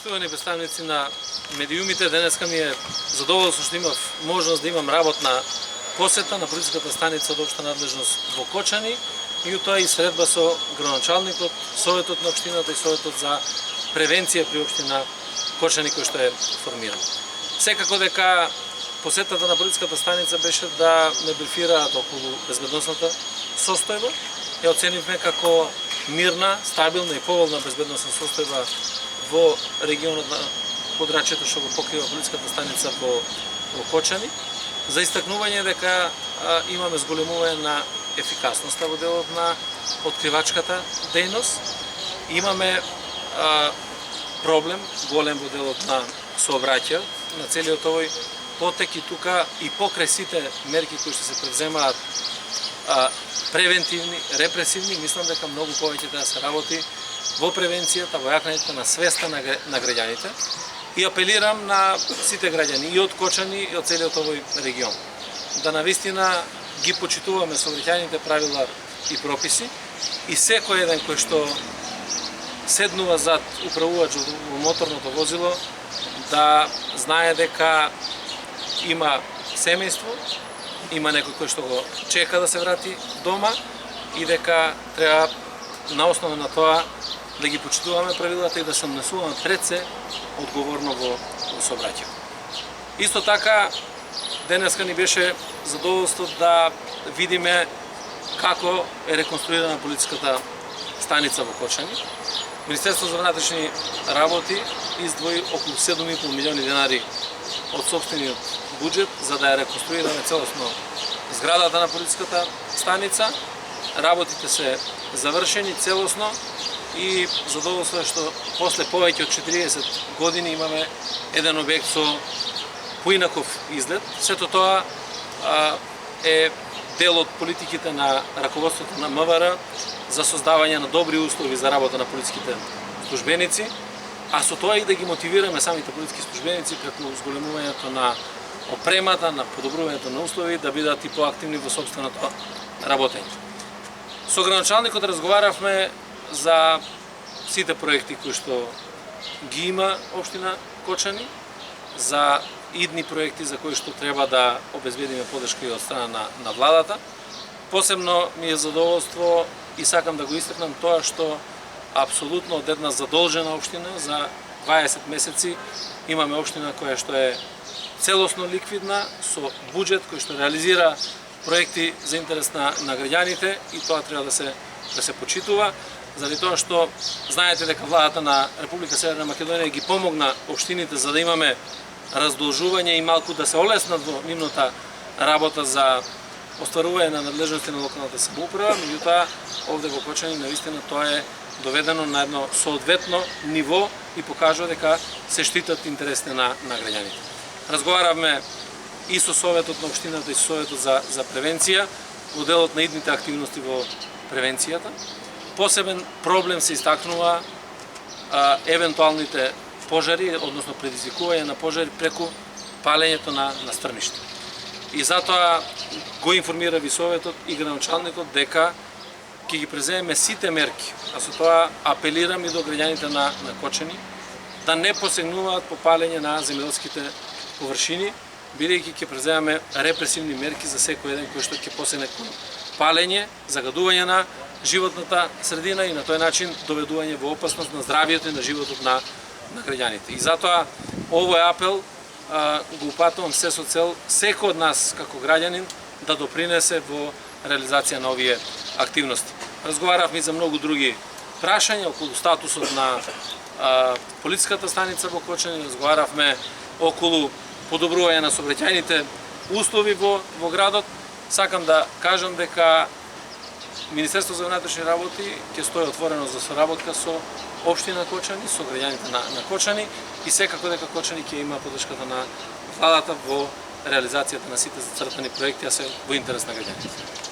Почитувани представници на медиумите, денеска ми е задоволство што имав можност да имам работна посета на полициската станица од општа надлежност во Кочани и тоа и средба со градоначалникот, советот на општината и советот за превенција при општина Кочани кој што е формиран. Секако дека посетата на полициската станица беше да ме брифираат околу безбедносната состојба. Ја оценивме како мирна, стабилна и поволна безбедносна состојба во регионот на подрачјето што го покрива полициската станица во Кочани, за истакнување дека имаме зголемување на ефикасноста во делот на откривачката дејност. Имаме проблем голем во делот на сообраќајот на целиот овој потек и тука и покрај сите мерки кои што се предземаат превентивни, репресивни, мислам дека многу повеќе да се работи во превенцијата, во јакнењето на свеста на граѓаните и апелирам на сите граѓани и од Кочани и од целиот овој регион да навистина ги почитуваме сообраќајните правила и прописи и секој еден кој што седнува зад управувач во моторното возило да знае дека има семејство, има некој кој што го чека да се врати дома и дека треба на основа на тоа да ги почитуваме правилата и да се однесуваме пред се одговорно во сообраќајот. Исто така, денеска ни беше задоволство да видиме како е реконструирана полициската станица во Кочани. Министерството за внатрешни работи издвои околу 7,5 милиони денари од сопствениот буџет за да ја реконструираме целосно зградата на полициската станица. Работите се завршени целосно и задоволство е што после повеќе од 40 години имаме еден објект со поинаков изглед. Сето тоа е дел од политиките на раководството на МВР за создавање на добри услови за работа на полициските службеници, а со тоа и да ги мотивираме самите полициски службеници преку зголемувањето на опремата, на подобрувањето на услови да бидат и поактивни во сопственото работење. Со градоначалникот разговаравме за сите проекти кои што ги има општина Кочани, за идни проекти за кои што треба да обезбедиме поддршка и од страна на владата. Посебно ми е задоволство и сакам да го истакнам тоа што апсолутно од една задолжена општина за 20 месеци имаме општина која што е целосно ликвидна со буџет кој што реализира проекти за интерес на граѓаните и тоа треба да се почитува, заради тоа што знаете дека владата на Република Северна Македонија ги помогна општините за да имаме раздолжување и малку да се олеснат во нивната работа за остварување на надлежности на локалната самоуправа, меѓутоа овде во Кочани навистина тоа е доведено на едно соодветно ниво и покажува дека се штитат интересите на граѓаните. Разговаравме и со советот на општината и со советот за превенција во делот на идните активности во превенцијата. Посебен проблем се истакнува евентуалните пожари, односно предизвикување на пожари преку палењето на стрмишта. И затоа го информира ви советот и градоначалникот дека ќе ги преземеме сите мерки, а со тоа апелирам и до граѓаните на Кочани да не посегнуваат по палење на земјоделските површини, бидејќи ќе преземеме репресивни мерки за секој еден кој што ќе посегне кон палење, загадување на животната средина и на тој начин доведување во опасност на здравието и на животот на граѓаните. И затоа овој апел го упатувам се со цел секој од нас како граѓанин да допринесе во реализација на овие активности. Разговаравме и за многу други прашања околу статусот на полициската станица во Кочани, разговаравме околу подобрување на сообраќајните услови во градот. Сакам да кажам дека Министерство за внатрешни работи ќе стои отворено за соработка со општина Кочани, со граѓаните на Кочани и секако дека Кочани ќе има поддршката на владата во реализацијата на сите зацртани проекти, а се во интерес на граѓаните.